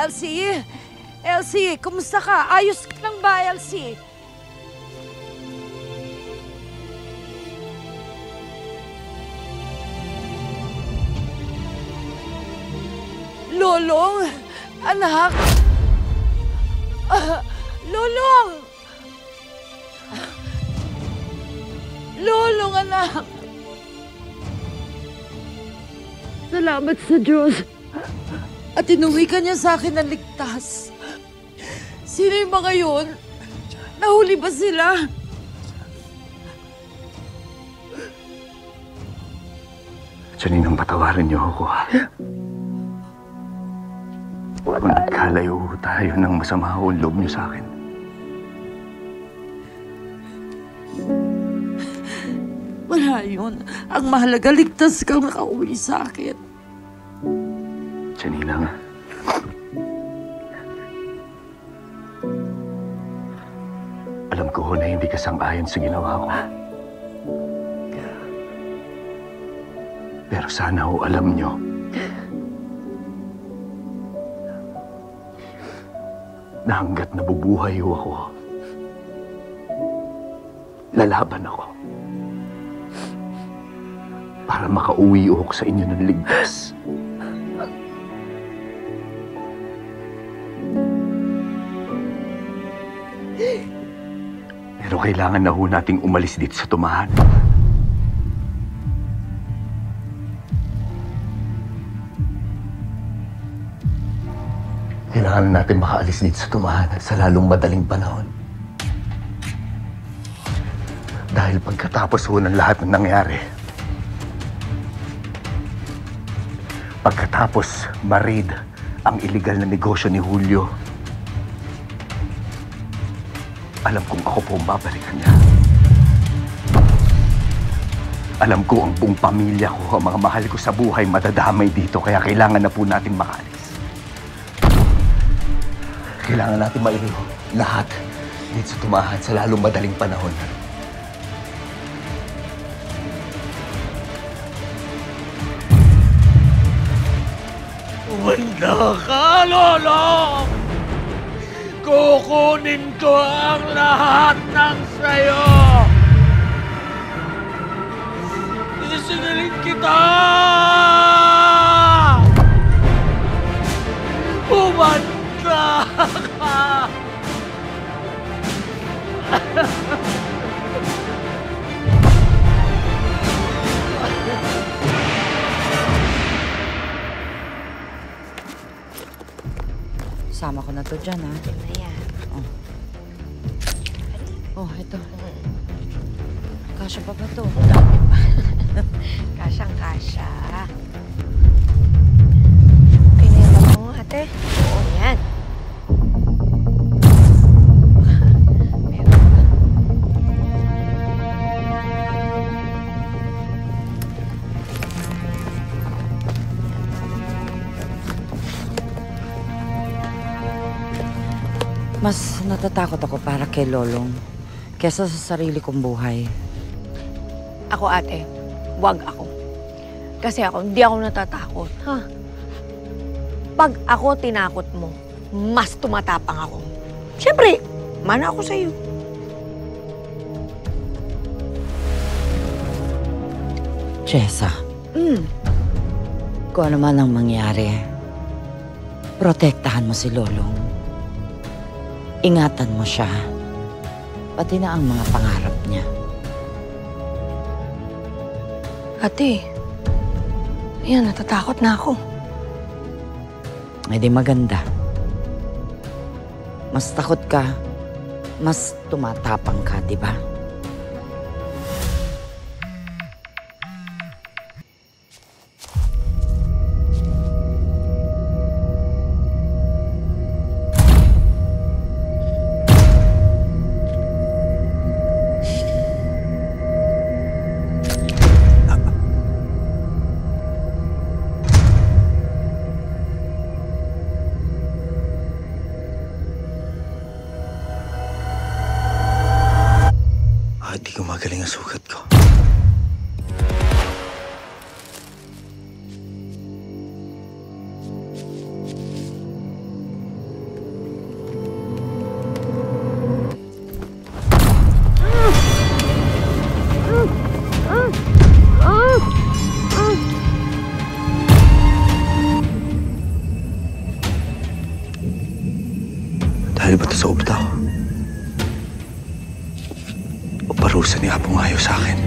Elsie? Elsie, kumusta ka? Ayos ka lang ba, Elsie? Lolong! Anak! Lolong! Lolong, anak! Salamat sa Diyos. At inuwi ka niya sa akin ng ligtas. Sino yung mga yun? Nahuli ba sila? Janinang patawarin niyo ako. Kung nagkalayo tayo ng masama ang loob niyo sa akin. Wala yun. Ang mahalaga, ligtas kang nakauwi sa akin. Janinang, alam ko na hindi ka sang-ayon sa ginawa ko. Pero sana ho alam niyo, na hanggat nabubuhay ho ako, lalaban ako para makauwi ho ako sa inyo ng ligtas. Pero kailangan na ho nating umalis dito sa tumahan. Kailangan natin makaalis dito sa tumahan sa lalong madaling panahon. Dahil pagkatapos ho ng lahat ng nangyari, pagkatapos ma-raid ang iligal na negosyo ni Julio, alam kong ako po ang babalikan niya. Alam ko ang buong pamilya ko, ang mga mahal ko sa buhay, madadamay dito, kaya kailangan na po natin makaalis. Kailangan natin mailiho lahat dito sa tumahan sa lalong madaling panahon. Umanda ka, Lolo! Kukunin ko ang lahat ng sayo! Isingaling kita! Umanda ka! Sama ko na to dyan, ha? Ayan. Oh, ito. Kasya pa ba to? Kasyang-kasya. Pinila mo, ate? Oo, yan. Meron ka. Mas natatakot ako para kay Lolong kesa sa sarili kong buhay. Ako, ate, wag ako. Kasi ako, hindi ako natatakot. Ha? Pag ako tinakot mo, mas tumatapang ako. Siyempre, mana ako sa'yo. Chesa, kung ano man ang mangyari, protektahan mo si Lolong. Ingatan mo siya, pati na ang mga pangarap niya. Ate, ayan, natatakot na ako. Eh di maganda. Mas takot ka, mas tumatapang ka, di ba? dito sa Ubtaw. O parusa ni Apong ayaw sa akin.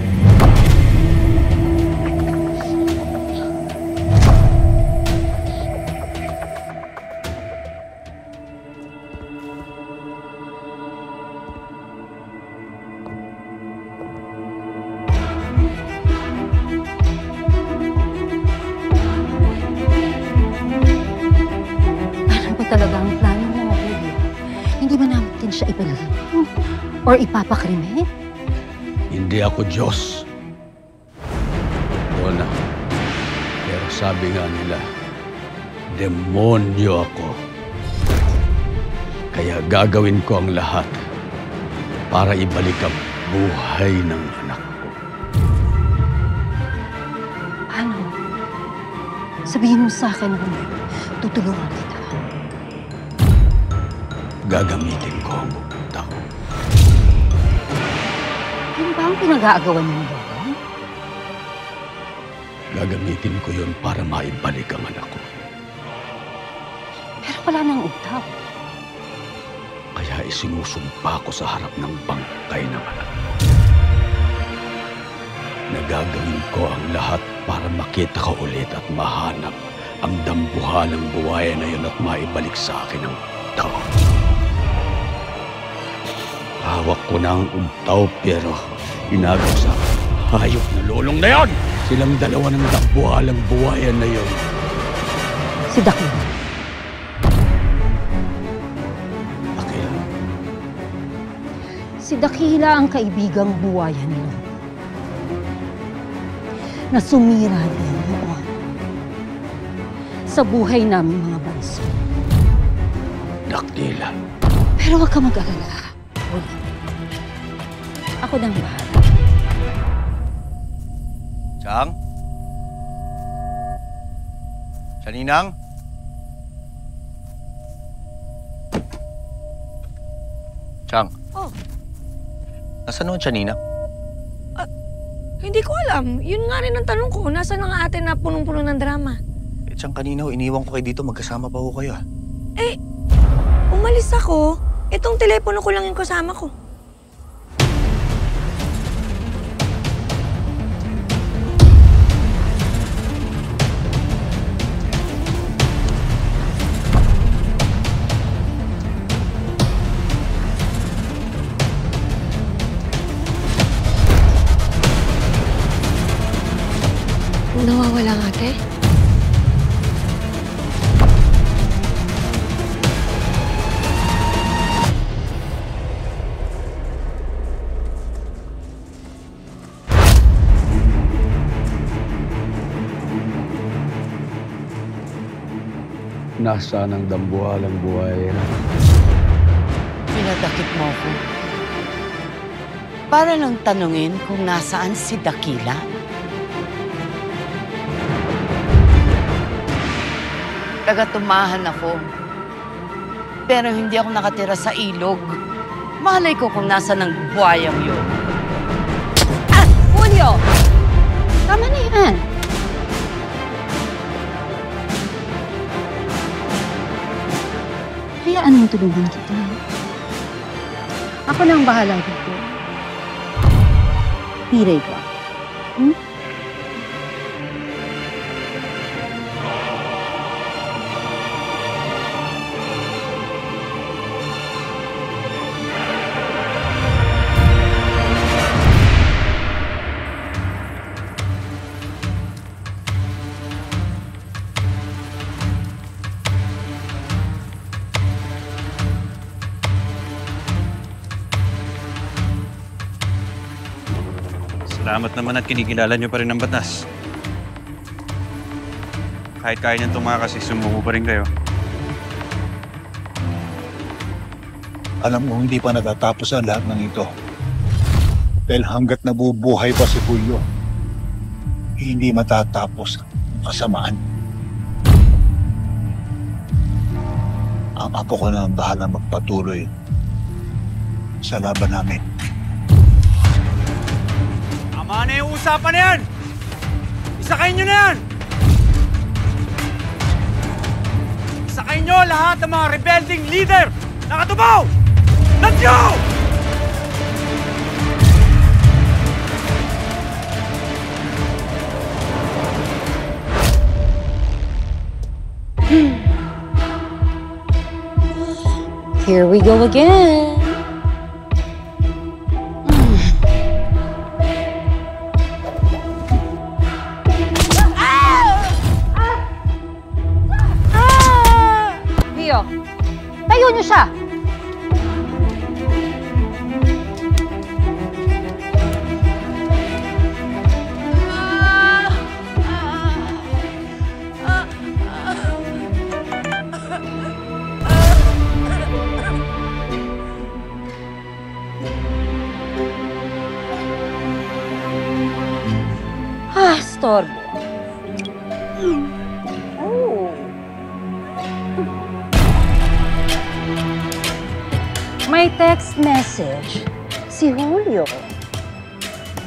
Talaga ang plano mo, Julio. Hindi ba natin siya ibalhin? Or ipapakrimen? Hindi ako Diyos. Wala. Pero sabi nga nila, demonyo ako. Kaya gagawin ko ang lahat para ibalik ang buhay ng anak ko. Ano? Sabihin mo sa akin kung tutulungan kita. Gagamitin ko ang Ubtaw. Yun ba ang pinag-aagawan mo doon? Gagamitin ko yun para maibalik ang anak ko. Pero wala nang Ubtaw. Kaya isinusumpa ko sa harap ng bangkay ng anak ko. Nagagawin ko ang lahat para makita ka ulit at mahanap ang dambuhalang buwaya na yun at maibalik sa akin ang Ubtaw. Hawak ko na ang Ubtaw pero inagaw sa hayop na lolong na yon. Silang dalawa ng dambuhalang buwaya na yon. Si Dakila. Dakila? Si Dakila ang kaibigang buwaya nila. Na sumira din noon sa buhay namin mga banso. Dakila. Pero huwag ka mag-alala. Uli. Ako nang bahala. Chang? Chaninang? Chang? Oh. Nasaan nun, Chaninang? Hindi ko alam. Yun nga rin ang tanong ko. Nasaan ang ate na punong-puno ng drama? Chang, kanina iniwan ko kayo dito. Magkasama pa ho kayo, ah. Umalis ako. Itong telepono ko lang yung kasama ko. Nawawala ang ate? Nasaan ang dambuhalang buwaya? Pinadakip mo ko. Para lang tanungin kung nasaan si Dakila. Taga-tumahan ako. Pero hindi ako nakatira sa ilog. Malay ko kung nasaan ang buhayang yun. Julio! Tama na yan. Hayaan mo tulungan kita. Ako na ang bahala dito. Piray ka. Salamat naman at kinikilala niyo pa rin ang batas. Kahit kaya niyang tumakas, sumuko pa rin kayo. Alam mo, hindi pa natatapos ang lahat ng ito. Dahil hanggat nabubuhay pa si Julio, hindi matatapos ang kasamaan. Ang apo ko na ang bahala magpatuloy sa laban namin. Tama na yung usapan na yan! Isakay nyo na yan! Isakay nyo lahat ng mga rebelding leader na katubaw! Let's go! Here we go again. Pio, tayo niyo siya! Storbo. Oh. May text message si Julio.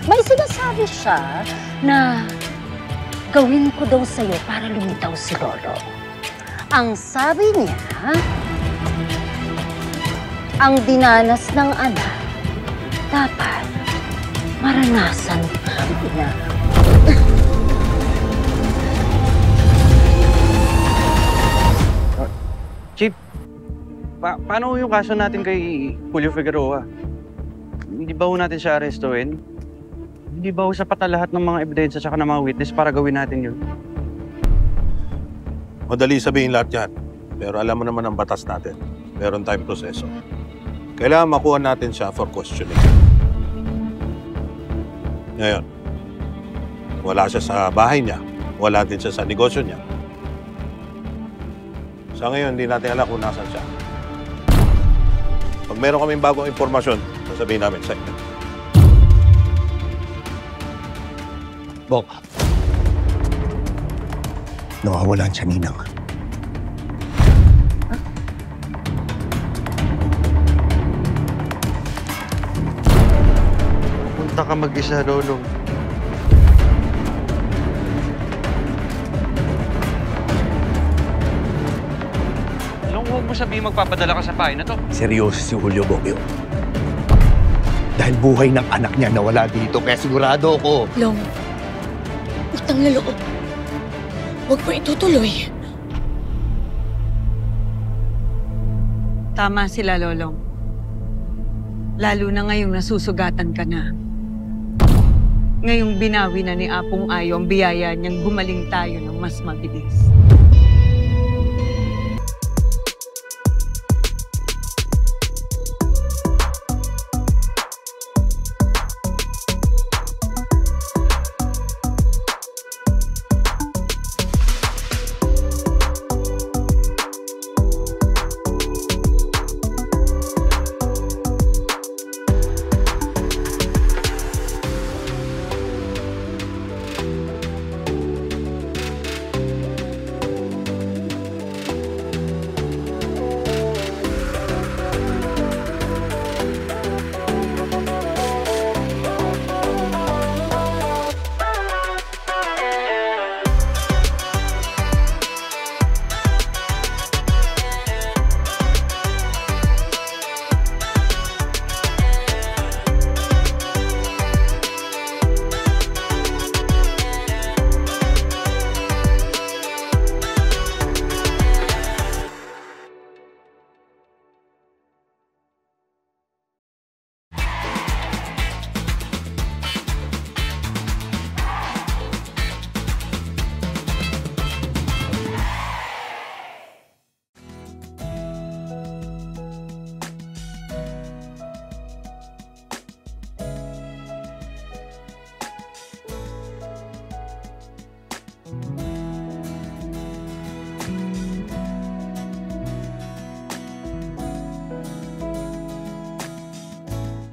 May sinasabi siya na gawin ko daw sa'yo para lumitaw si Lolo. Ang sabi niya, ang dinanas ng anak dapat maranasan niya. Chief, paano yung kaso natin kay Julio Figueroa? Hindi ba ho natin siya arestuhin? Hindi ba ho sapat na lahat ng mga ebidensya at ng mga witness para gawin natin yun? Madali sabihin lahat yan. Pero alam mo naman ang batas natin. Meron tayong proseso. Kailangan makuha natin siya for questioning. Ngayon, wala siya sa bahay niya. Wala din siya sa negosyo niya. Sa ngayon, hindi natin alam kung nasan siya. Pag meron kaming bagong impormasyon, sasabihin namin sa inyo. Bok, nawawalan siya, Ninang. Punta ka mag-isa, Lolo. Huwag mo sabihin magpapadala ka sa bahay na to. Seryoso si Julio, Bokyo. Dahil buhay ng anak niya nawala dito, kaya sigurado ako. Long, utang na loob. Huwag mo itutuloy. Tama sila, Lolong. Lalo na ngayong nasusugatan ka na. Ngayong binawi na ni Apong Ayo ang biyaya niyang gumaling tayo ng mas mabilis.